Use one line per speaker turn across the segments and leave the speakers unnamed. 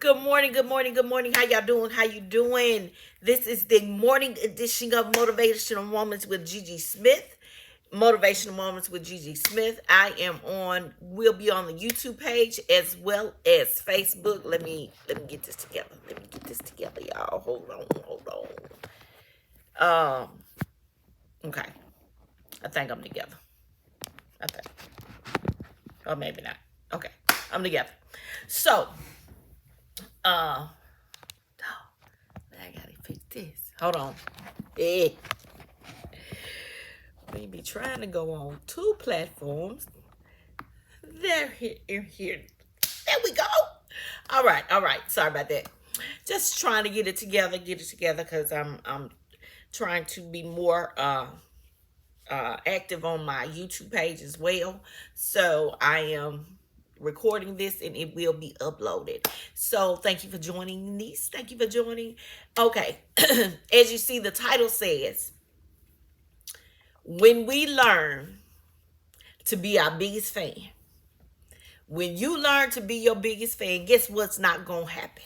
Good morning, good morning, good morning. How y'all doing? How you doing? This is the morning edition of Motivational Moments with Gigi Smith. Motivational Moments with Gigi Smith. We'll be on the YouTube page as well as Facebook. Let me get this together. Let me get this together, y'all. Hold on. Okay. I think I'm together. I think. Or maybe not. Okay. I'm together. So, I gotta fix this. Hold on. We be trying to go on two platforms. There, here. There we go. All right. Sorry about that. Just trying to get it together, because I'm trying to be more active on my YouTube page as well. So I am recording this and it will be uploaded. So thank you for joining, niece. Thank you for joining. Okay. As you see, the title says, when we learn to be our biggest fan. When you learn to be your biggest fan, guess what's not gonna happen?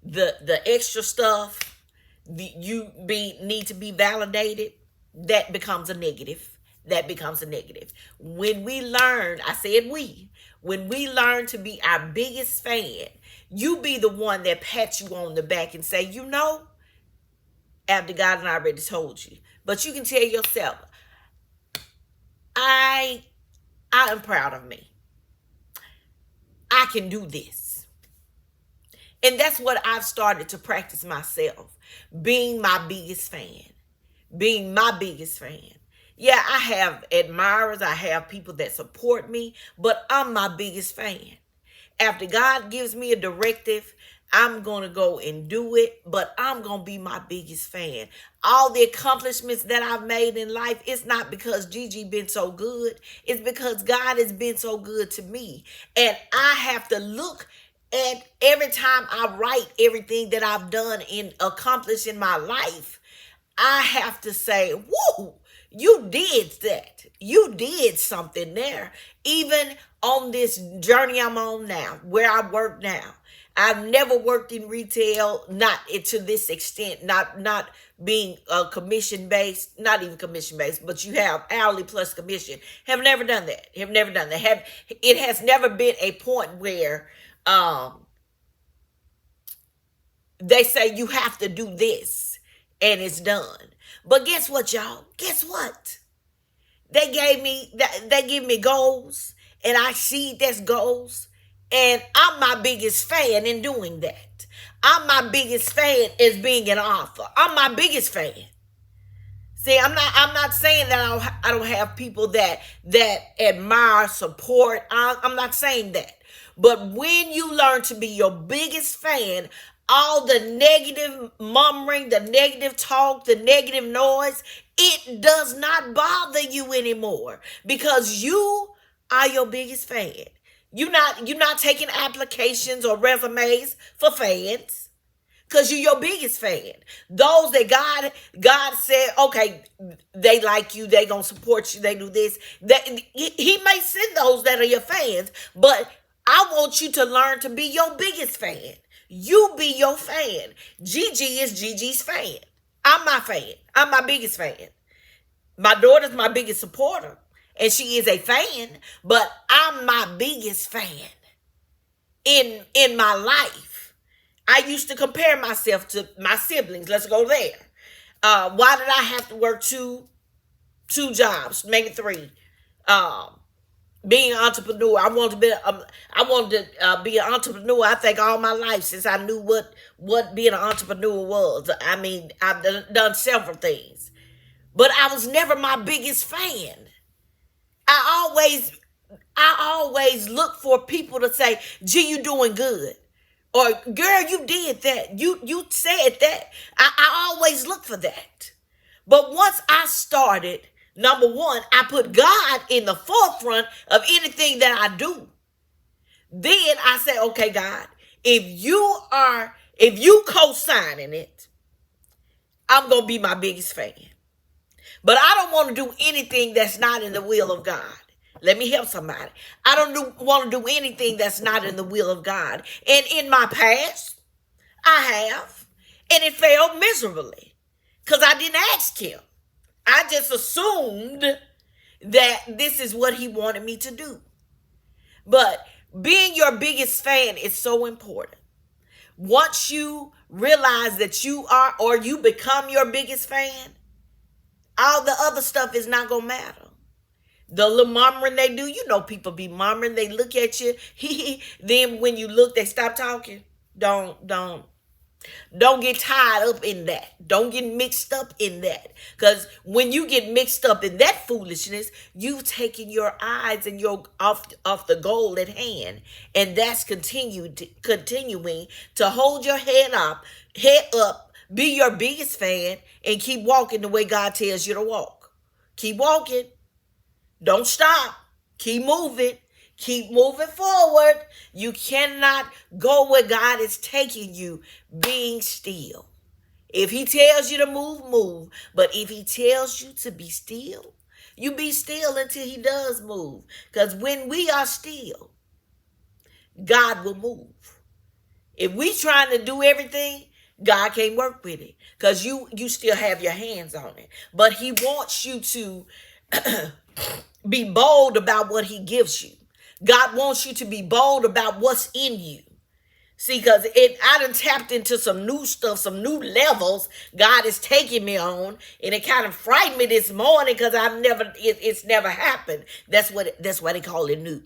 The extra stuff, need to be validated, that becomes a negative. When we learn, when we learn to be our biggest fan, you be the one that pats you on the back and say, after God and I already told you. But you can tell yourself, I am proud of me. I can do this. And that's what I've started to practice myself. Being my biggest fan. Yeah, I have admirers. I have people that support me. But I'm my biggest fan. After God gives me a directive, I'm going to go and do it, but I'm going to be my biggest fan. All the accomplishments that I've made in life, it's not because Gigi been so good. It's because God has been so good to me. And I have to look at every time I write everything that I've done and accomplished in my life. I have to say, whoa, you did that. You did something there. Even on this journey I'm on now, where I work now. I've never worked in retail, not to this extent, not being commission based, not even commission based, but you have hourly plus commission. Have never done that. It has never been a point where they say you have to do this and it's done. But guess what, y'all? Guess what? They give me goals, and I see that's goals. And I'm my biggest fan in doing that. I'm my biggest fan as being an author. I'm my biggest fan. See, I'm not saying that I don't have people that admire, support. I'm not saying that. But when you learn to be your biggest fan, all the negative murmuring, the negative talk, the negative noise, it does not bother you anymore because you are your biggest fan. You're not taking applications or resumes for fans because you're your biggest fan. Those that God said, okay, they like you, they gonna support you, they do this. That he may send those that are your fans, but I want you to learn to be your biggest fan. You be your fan. Gigi is Gigi's fan. I'm my fan. I'm my biggest fan. My daughter's my biggest supporter. And she is a fan, but I'm my biggest fan in my life. I used to compare myself to my siblings. Let's go there. Why did I have to work two jobs, maybe three? Being an entrepreneur, I wanted to be an entrepreneur. I think all my life since I knew what being an entrepreneur was. I mean, I've done several things, but I was never my biggest fan. I always look for people to say, gee, you doing good. Or, girl, you did that. You said that. I always look for that. But once I started, number one, I put God in the forefront of anything that I do. Then I say, okay, God, if you co-signing it, I'm going to be my biggest fan. But I don't want to do anything that's not in the will of God. Let me help somebody. I don't want to do anything that's not in the will of God. And in my past, I have. And it failed miserably because I didn't ask him. I just assumed that this is what he wanted me to do. But being your biggest fan is so important. Once you realize that you are or you become your biggest fan, all the other stuff is not going to matter. The little murmuring they do, you know, people be murmuring. They look at you. Then when you look, they stop talking. Don't get tied up in that. Don't get mixed up in that. Because when you get mixed up in that foolishness, you've taken your eyes and your off the goal at hand. And that's continuing to hold your head up, be your biggest fan, and keep walking the way God tells you to walk. Keep walking. Don't stop. Keep moving. Keep moving forward. You cannot go where God is taking you being still. If he tells you to move, move. But if he tells you to be still, you be still until he does move. Because when we are still, God will move. If we trying to do everything, God can't work with it. Because you still have your hands on it. But he wants you to be bold about what he gives you. God wants you to be bold about what's in you. See, because I done tapped into some new stuff, some new levels God is taking me on. And it kind of frightened me this morning because it's never happened. That's why they call it new.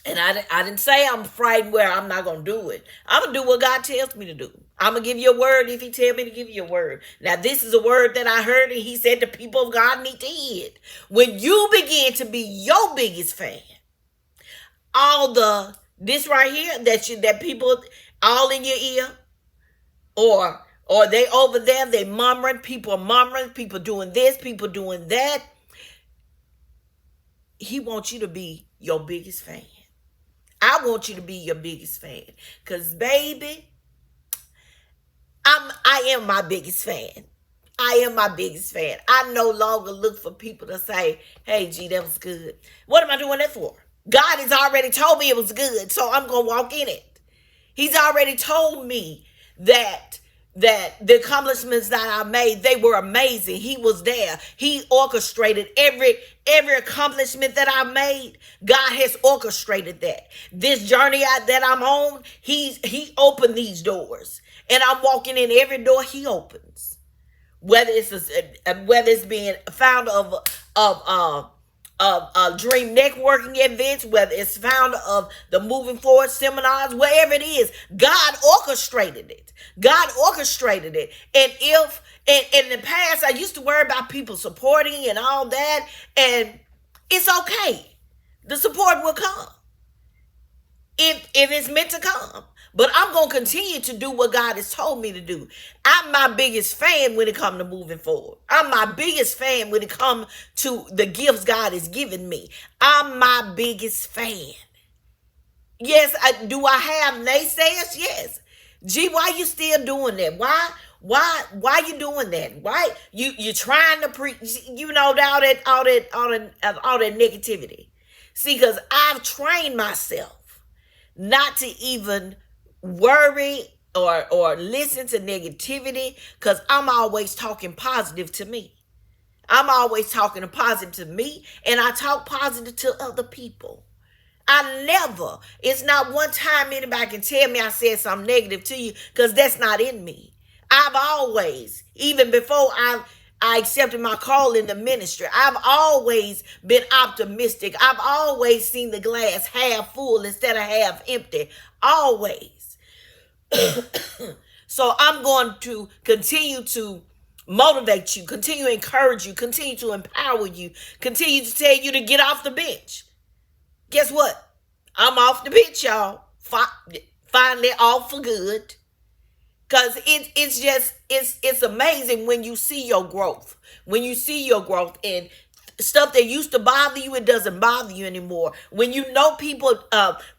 And I didn't say I'm frightened where I'm not going to do it. I'm going to do what God tells me to do. I'm going to give you a word if he tells me to give you a word. Now, this is a word that I heard and he said the people of God need to hear it. When you begin to be your biggest fan, this right here that people all in your ear, or they over there, they murmuring, people doing this, people doing that. He wants you to be your biggest fan. I want you to be your biggest fan. Because, baby, I am my biggest fan. I am my biggest fan. I no longer look for people to say, hey, G, that was good. What am I doing that for? God has already told me it was good, so I'm going to walk in it. He's already told me that the accomplishments that I made, they were amazing. He was there. He orchestrated every accomplishment that I made. God has orchestrated that. This journey that I'm on, he opened these doors. And I'm walking in every door he opens. Whether it's being a founder of Dream Networking events, whether it's founder of the Moving Forward seminars, wherever it is, God orchestrated it. God orchestrated it. And in the past, I used to worry about people supporting and all that, and it's okay. The support will come if it's meant to come. But I'm going to continue to do what God has told me to do. I'm my biggest fan when it comes to moving forward. I'm my biggest fan when it comes to the gifts God has given me. I'm my biggest fan. Yes, do I have naysayers? Yes. Gee, why you still doing that? Why you doing that? Why you trying to preach, all that negativity? See, because I've trained myself not to even worry or listen to negativity, because I'm always talking positive to me. I'm always talking positive to me, and I talk positive to other people. It's not one time anybody can tell me I said something negative to you, because that's not in me. I've always, even before I accepted my call in the ministry, I've always been optimistic. I've always seen the glass half full instead of half empty. Always. So I'm going to continue to motivate you, continue to encourage you, continue to empower you, continue to tell you to get off the bench. Guess what? I'm off the bench, y'all. Finally off for good. Because it's amazing when you see your growth. When you see your growth, and stuff that used to bother you, it doesn't bother you anymore. When you know people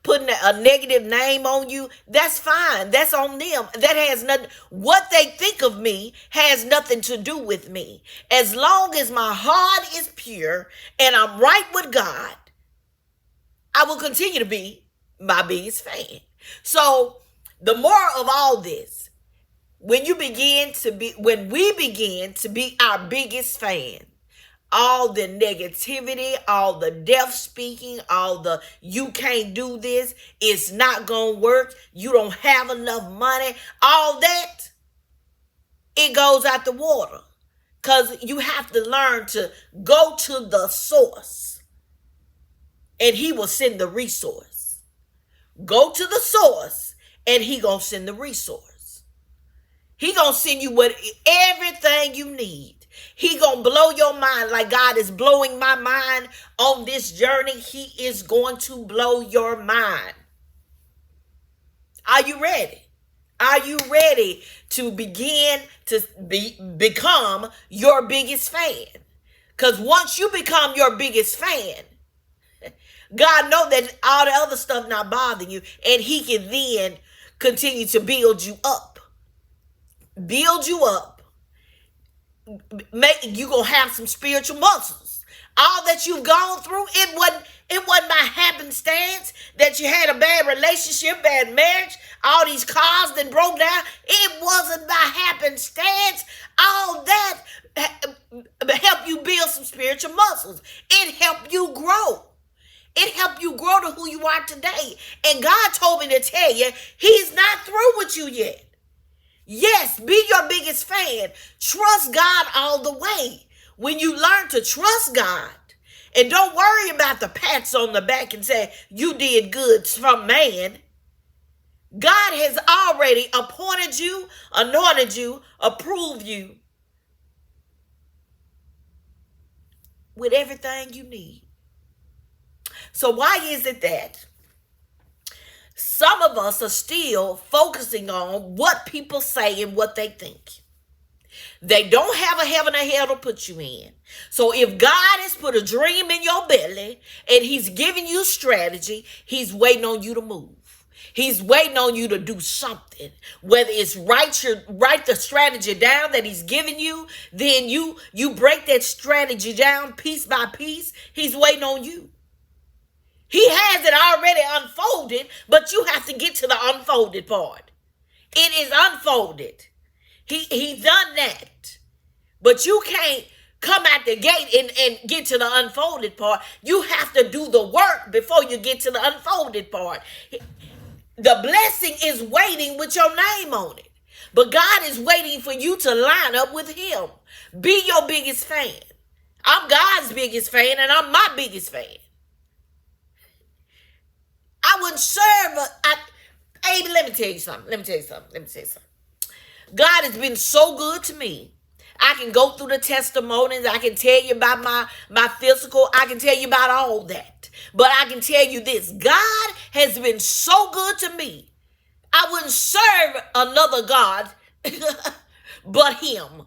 putting a negative name on you, that's fine. That's on them. That has nothing. What they think of me has nothing to do with me. As long as my heart is pure and I'm right with God, I will continue to be my biggest fan. So the moral of all this, when we begin to be our biggest fan, all the negativity, all the death speaking, all the you can't do this, it's not gonna work, you don't have enough money, all that, it goes out the water. Because you have to learn to go to the source, and he will send the resource. Go to the source, and he gonna send the resource. He gonna send you everything you need. He gonna blow your mind like God is blowing my mind on this journey. He is going to blow your mind. Are you ready? Are you ready to begin to become your biggest fan? Because once you become your biggest fan, God knows that all the other stuff not bothering you, and he can then continue to build you up. Build you up. You gonna have some spiritual muscles. All that you've gone through, it wasn't by happenstance that you had a bad relationship, bad marriage, all these cars that broke down. It wasn't by happenstance. All that helped you build some spiritual muscles. It helped you grow. It helped you grow to who you are today. And God told me to tell you, he's not through with you yet. Yes, be your biggest fan. Trust God all the way. When you learn to trust God, and don't worry about the pats on the back and say, you did good from man. God has already appointed you, anointed you, approved you with everything you need. So why is it that some of us are still focusing on what people say and what they think? They don't have a heaven or hell to put you in. So if God has put a dream in your belly and he's giving you strategy, he's waiting on you to move. He's waiting on you to do something. Whether it's write the strategy down that he's giving you, then you break that strategy down piece by piece. He's waiting on you. He has it already unfolded, but you have to get to the unfolded part. It is unfolded. He's done that. But you can't come out the gate and get to the unfolded part. You have to do the work before you get to the unfolded part. The blessing is waiting with your name on it. But God is waiting for you to line up with him. Be your biggest fan. I'm God's biggest fan, and I'm my biggest fan. I wouldn't serve hey, let me tell you something. God has been so good to me. I can go through the testimonies. I can tell you about my physical. I can tell you about all that. But I can tell you this. God has been so good to me. I wouldn't serve another God but him.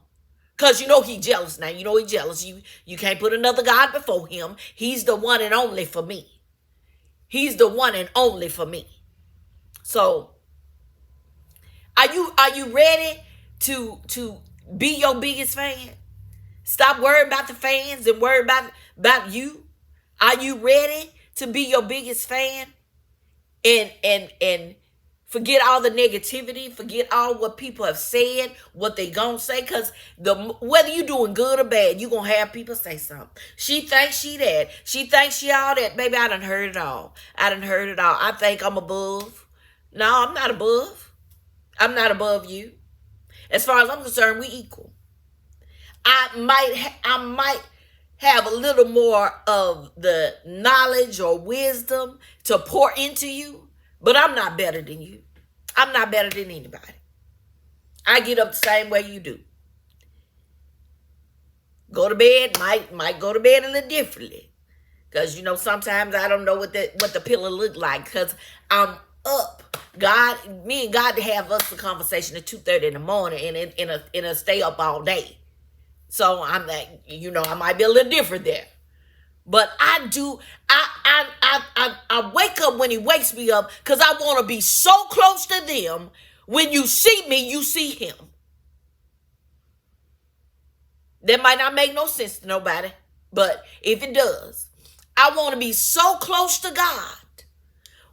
Because you know he's jealous now. You know he's jealous. You can't put another God before him. He's the one and only for me. He's the one and only for me. So, are you ready to be your biggest fan? Stop worrying about the fans and worry about you. Are you ready to be your biggest fan? And forget all the negativity, forget all what people have said, what they gonna say, because whether you doing good or bad, you gonna have people say something. She thinks she that. She thinks she all that. Baby, I done heard it all. I think I'm above. No, I'm not above. I'm not above you. As far as I'm concerned, we equal. I might have a little more of the knowledge or wisdom to pour into you, but I'm not better than you. I'm not better than anybody. I get up the same way you do. Go to bed, might go to bed a little differently. Because, sometimes I don't know what the pillow look like because I'm up. Me and God have us a conversation at 2:30 in the morning and in a stay up all day. So I'm like, I might be a little different there. But I do, I wake up when he wakes me up because I want to be so close to them. When you see me, you see him. That might not make no sense to nobody, but if it does, I want to be so close to God.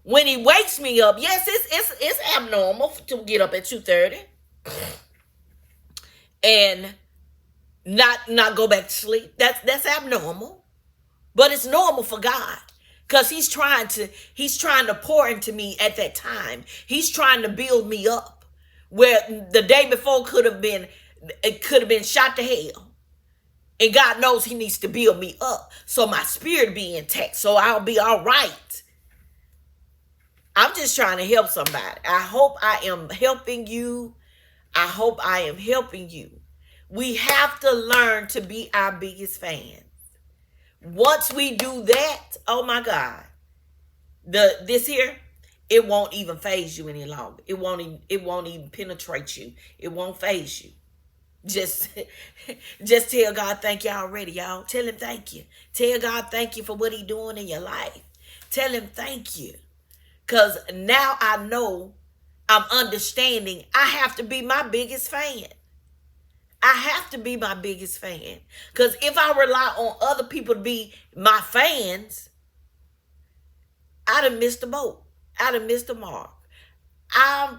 When he wakes me up, yes, it's abnormal to get up at 2:30 and not go back to sleep. That's abnormal. But it's normal for God. Because he's trying to pour into me at that time. He's trying to build me up. Where the day before it could have been shot to hell. And God knows he needs to build me up so my spirit be intact, so I'll be all right. I'm just trying to help somebody. I hope I am helping you. I hope I am helping you. We have to learn to be our biggest fans. Once we do that, oh my God, this here, it won't even phase you any longer. It won't even penetrate you. It won't phase you. Just tell God thank you already, y'all. Tell him thank you. Tell God thank you for what he doing in your life. Tell him thank you. Because now I know, I'm understanding I have to be my biggest fan. I have to be my biggest fan. Because if I rely on other people to be my fans, I'd have missed the boat. I'd have missed the mark. I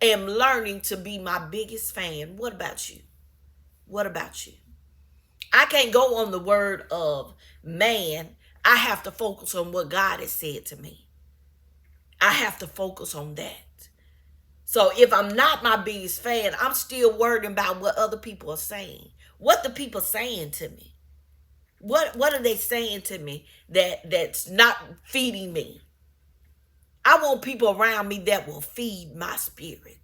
am learning to be my biggest fan. What about you? What about you? I can't go on the word of man. I have to focus on what God has said to me. I have to focus on that. So if I'm not my biggest fan, I'm still worried about what other people are saying. What the people saying to me? What are they saying to me that's not feeding me? I want people around me that will feed my spirit.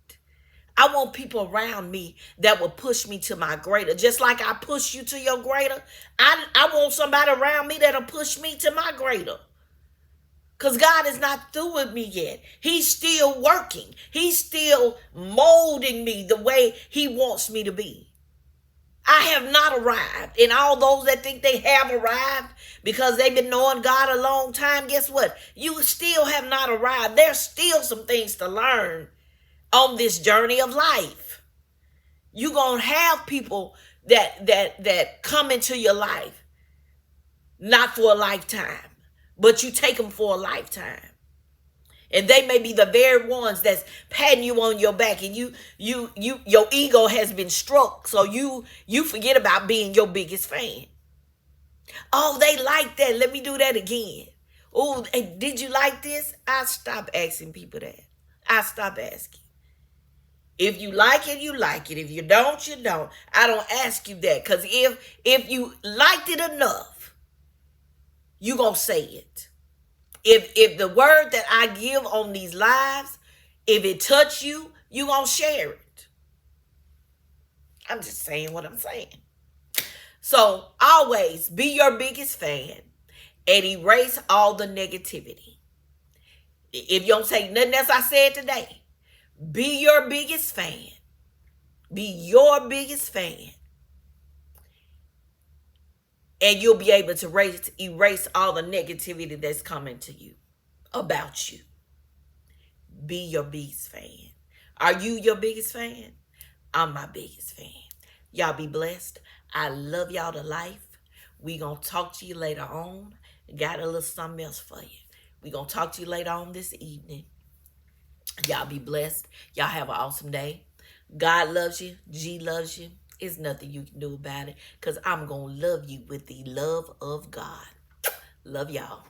I want people around me that will push me to my greater. Just like I push you to your greater, I want somebody around me that'll push me to my greater. Because God is not through with me yet. He's still working. He's still molding me the way he wants me to be. I have not arrived. And all those that think they have arrived because they've been knowing God a long time, guess what? You still have not arrived. There's still some things to learn on this journey of life. You're going to have people that come into your life, not for a lifetime, but you take them for a lifetime. And they may be the very ones that's patting you on your back, and your ego has been struck, so you forget about being your biggest fan. Oh, they like that. Let me do that again. Oh, did you like this? I stop asking people that. I stop asking. If you like it, you like it. If you don't, you don't. I don't ask you that, because if you liked it enough, you gonna say it. If the word that I give on these lives, if it touch you, you gonna share it. I'm just saying what I'm saying. So always be your biggest fan and erase all the negativity. If you don't say nothing else I said today, be your biggest fan. Be your biggest fan. And you'll be able to erase all the negativity that's coming to you about you. Be your biggest fan. Are you your biggest fan? I'm my biggest fan. Y'all be blessed. I love y'all to life. We gonna talk to you later on. Got a little something else for you. We gonna talk to you later on this evening. Y'all be blessed. Y'all have an awesome day. God loves you. G loves you. There's nothing you can do about it, because I'm going to love you with the love of God. Love y'all.